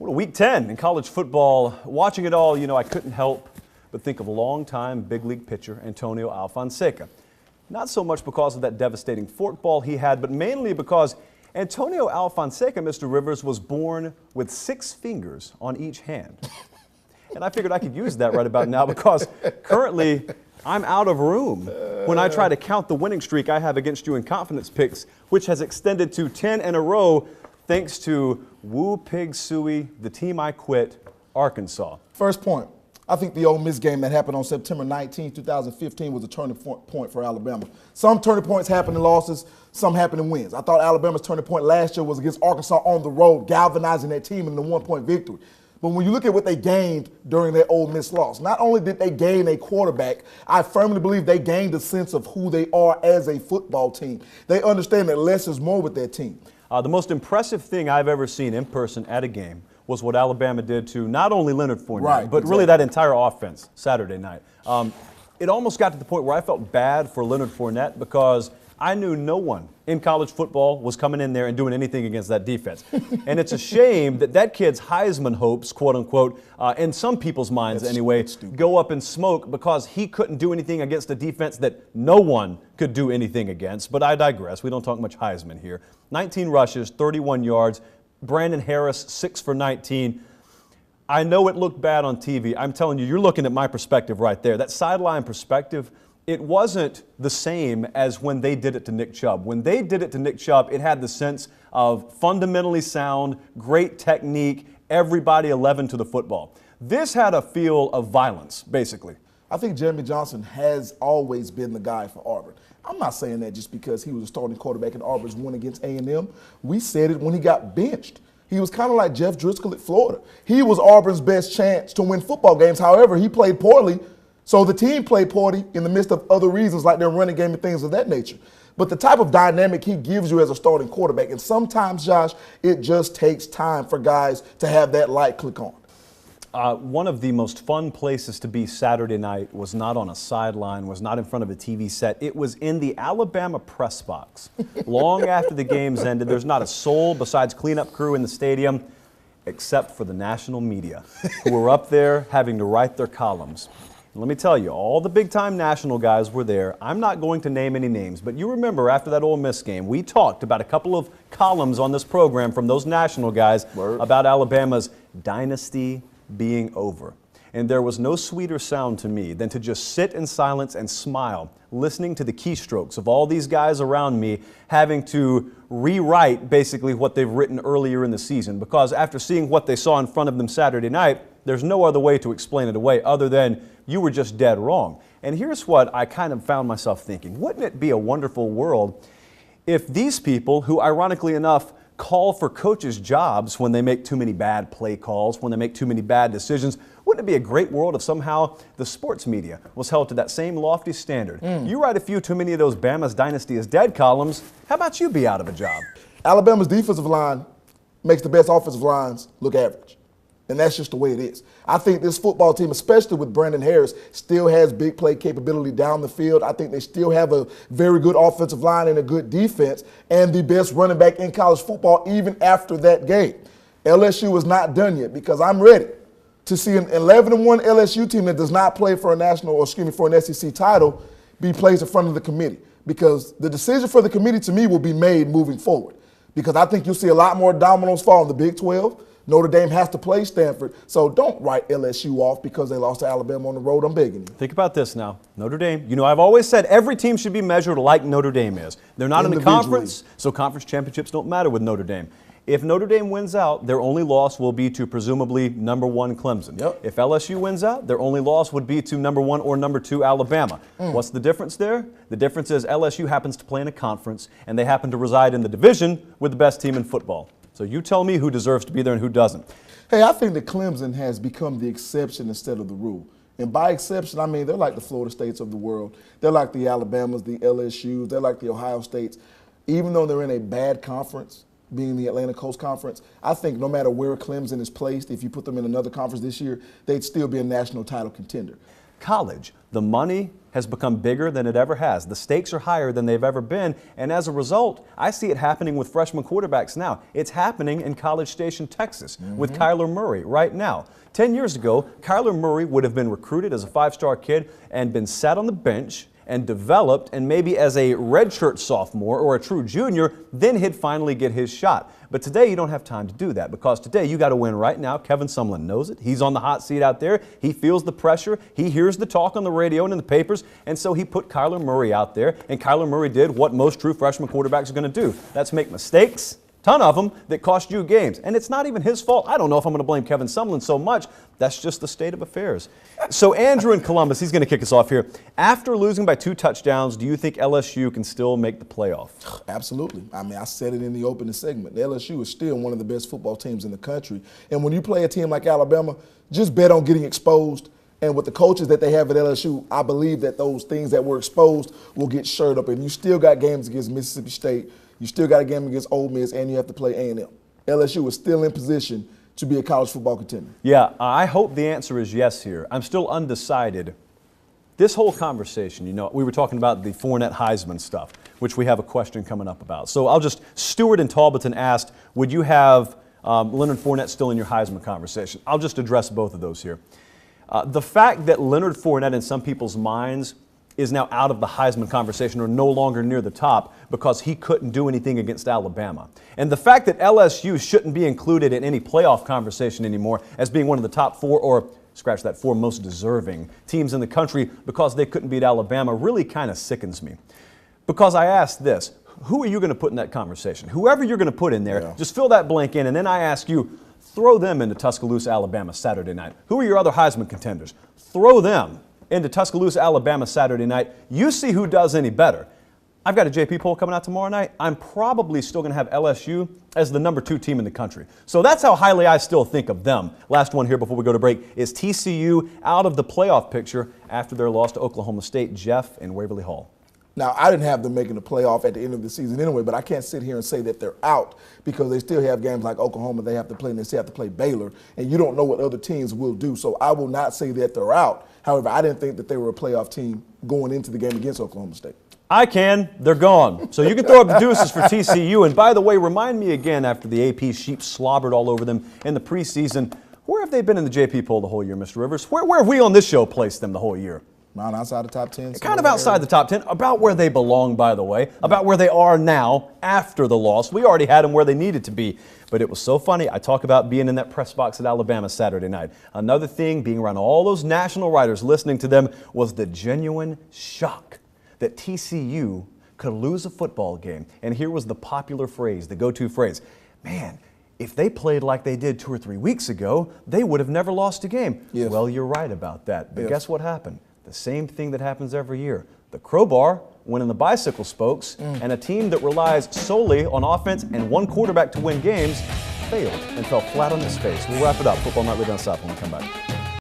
Well, week 10 in college football, watching it all, I couldn't help but think of longtime big league pitcher Antonio Alfonseca. Not so much because of that devastating forkball he had, but mainly because Antonio Alfonseca, Mr. Rivers, was born with 6 fingers on each hand. And I figured I could use that right about now because currently I'm out of room when I try to count the winning streak I have against you in confidence picks, which has extended to 10 in a row thanks to Woo Pig Sooie, the team I quit, Arkansas. First point, I think the Ole Miss game that happened on September 19, 2015 was a turning point for Alabama. Some turning points happen in losses, some happen in wins. I thought Alabama's turning point last year was against Arkansas on the road, galvanizing that team in the 1-point victory. But when you look at what they gained during their Ole Miss loss, not only did they gain a quarterback, I firmly believe they gained a sense of who they are as a football team. They understand that less is more with their team. The most impressive thing I've ever seen in person at a game was what Alabama did to not only Leonard Fournette, but really that entire offense Saturday night. It almost got to the point where I felt bad for Leonard Fournette because I knew no one in college football was coming in there and doing anything against that defense. And it's a shame that kid's Heisman hopes, quote unquote, in some people's minds anyway, go up in smoke because he couldn't do anything against a defense that no one could do anything against. But I digress. We don't talk much Heisman here. 19 rushes, 31 yards. Brandon Harris, 6 for 19. I know it looked bad on TV. I'm telling you, you're looking at my perspective right there. That sideline perspective, it wasn't the same as when they did it to Nick Chubb. When they did it to Nick Chubb, it had the sense of fundamentally sound, great technique, everybody 11 to the football. This had a feel of violence, basically. I think Jeremy Johnson has always been the guy for Auburn. I'm not saying that just because he was a starting quarterback in Auburn's win against A&M. We said it when he got benched. He was kind of like Jeff Driscoll at Florida. He was Auburn's best chance to win football games. However, he played poorly, so the team played poorly in the midst of other reasons like their running game and things of that nature. But the type of dynamic he gives you as a starting quarterback, and sometimes, Josh, it just takes time for guys to have that light click on. One of the most fun places to be Saturday night was not on a sideline, was not in front of a TV set. It was in the Alabama press box. Long after the games ended, there's not a soul besides cleanup crew in the stadium, except for the national media, who were up there having to write their columns. And let me tell you, all the big-time national guys were there. I'm not going to name any names, but you remember after that Ole Miss game, we talked about a couple of columns on this program from those national guys about Alabama's dynasty being over. And there was no sweeter sound to me than to just sit in silence and smile, listening to the keystrokes of all these guys around me having to rewrite basically what they've written earlier in the season. Because after seeing what they saw in front of them Saturday night, there's no other way to explain it away other than you were just dead wrong. And here's what I kind of found myself thinking. Wouldn't it be a wonderful world if these people, who ironically enough call for coaches' jobs when they make too many bad play calls, when they make too many bad decisions, wouldn't it be a great world if somehow the sports media was held to that same lofty standard? You write a few too many of those Bama's dynasty is dead columns, how about you be out of a job? Alabama's defensive line makes the best offensive lines look average. And that's just the way it is. I think this football team, especially with Brandon Harris, still has big play capability down the field. I think they still have a very good offensive line and a good defense and the best running back in college football even after that game. LSU is not done yet because I'm ready to see an 11-1 LSU team that does not play for for an SEC title be placed in front of the committee, because the decision for the committee to me will be made moving forward, because I think you'll see a lot more dominoes fall in the Big 12. Notre Dame has to play Stanford, so don't write LSU off because they lost to Alabama on the road. I'm begging you. Think about this now. Notre Dame, I've always said every team should be measured like Notre Dame is. They're not in the conference, so conference championships don't matter with Notre Dame. If Notre Dame wins out, their only loss will be to presumably #1 Clemson. If LSU wins out, their only loss would be to #1 or #2 Alabama. What's the difference there? The difference is LSU happens to play in a conference, and they happen to reside in the division with the best team in football. So you tell me who deserves to be there and who doesn't. Hey, I think that Clemson has become the exception instead of the rule. And by exception, I mean they're like the Florida States of the world. They're like the Alabamas, the LSUs, they're like the Ohio States. Even though they're in a bad conference, being the Atlantic Coast Conference, I think no matter where Clemson is placed, if you put them in another conference this year, they'd still be a national title contender. College, the money has has become bigger than it ever has. The stakes are higher than they've ever been, and as a result, I see it happening with freshman quarterbacks now. It's happening in College Station, Texas, with Kyler Murray right now. 10 years ago, Kyler Murray would have been recruited as a five-star kid and been sat on the bench and developed, and maybe as a redshirt sophomore or a true junior, then he'd finally get his shot. But today you don't have time to do that, because today you got to win right now. Kevin Sumlin knows it. He's on the hot seat out there. He feels the pressure. He hears the talk on the radio and in the papers, and so he put Kyler Murray out there, and Kyler Murray did what most true freshman quarterbacks are going to do. That's make mistakes, ton of them, that cost you games. And it's not even his fault. I don't know if I'm going to blame Kevin Sumlin so much. That's just the state of affairs. So Andrew in Columbus, he's going to kick us off here. After losing by 2 touchdowns, do you think LSU can still make the playoff? Absolutely. I mean, I said it in the opening segment. The LSU is still one of the best football teams in the country. And when you play a team like Alabama, just bet on getting exposed. And with the coaches that they have at LSU, I believe that those things that were exposed will get shirred up. And you still got games against Mississippi State. You still got a game against Ole Miss, and you have to play A&M. LSU is still in position to be a college football contender. Yeah, I hope the answer is yes here. I'm still undecided. This whole conversation, you know, we were talking about the Fournette Heisman stuff, which we have a question coming up about. So I'll just, Stewart in Talbotton asked, would you have Leonard Fournette still in your Heisman conversation? I'll just address both of those here. The fact that Leonard Fournette in some people's minds is now out of the Heisman conversation or no longer near the top because he couldn't do anything against Alabama. And the fact that LSU shouldn't be included in any playoff conversation anymore as being one of the top 4 or scratch that 4 most deserving teams in the country because they couldn't beat Alabama really kind of sickens me. Because I asked this, who are you going to put in that conversation? Whoever you're going to put in there, just fill that blank in, and then I ask you, throw them into Tuscaloosa, Alabama Saturday night. Who are your other Heisman contenders? Throw them into Tuscaloosa, Alabama Saturday night. You see who does any better. I've got a JP poll coming out tomorrow night. I'm probably still going to have LSU as the number 2 team in the country. So that's how highly I still think of them. Last one here before we go to break is TCU out of the playoff picture after their loss to Oklahoma State. Jeff in Waverly Hall. Now, I didn't have them making the playoff at the end of the season anyway, but I can't sit here and say that they're out because they still have games like Oklahoma they have to play, and they still have to play Baylor, and you don't know what other teams will do. So I will not say that they're out. However, I didn't think that they were a playoff team going into the game against Oklahoma State. I can. They're gone. So you can throw up the deuces for TCU. And by the way, remind me again after the AP sheep slobbered all over them in the preseason, where have they been in the JP poll the whole year, Mr. Rivers? Where have we on this show placed them the whole year? Around outside the top 10. Kind of outside the top 10, about where they belong, by the way, about where they are now after the loss. We already had them where they needed to be. But it was so funny. I talk about being in that press box at Alabama Saturday night. Another thing, being around all those national writers, listening to them, was the genuine shock that TCU could lose a football game. And here was the popular phrase, the go-to phrase, man, if they played like they did 2 or 3 weeks ago, they would have never lost a game. Yes. Well, you're right about that. But yes. Guess what happened? The same thing that happens every year. The crowbar went in the bicycle spokes, and a team that relies solely on offense and one quarterback to win games failed and fell flat on its face. We'll wrap it up. Football Night Down South when we come back.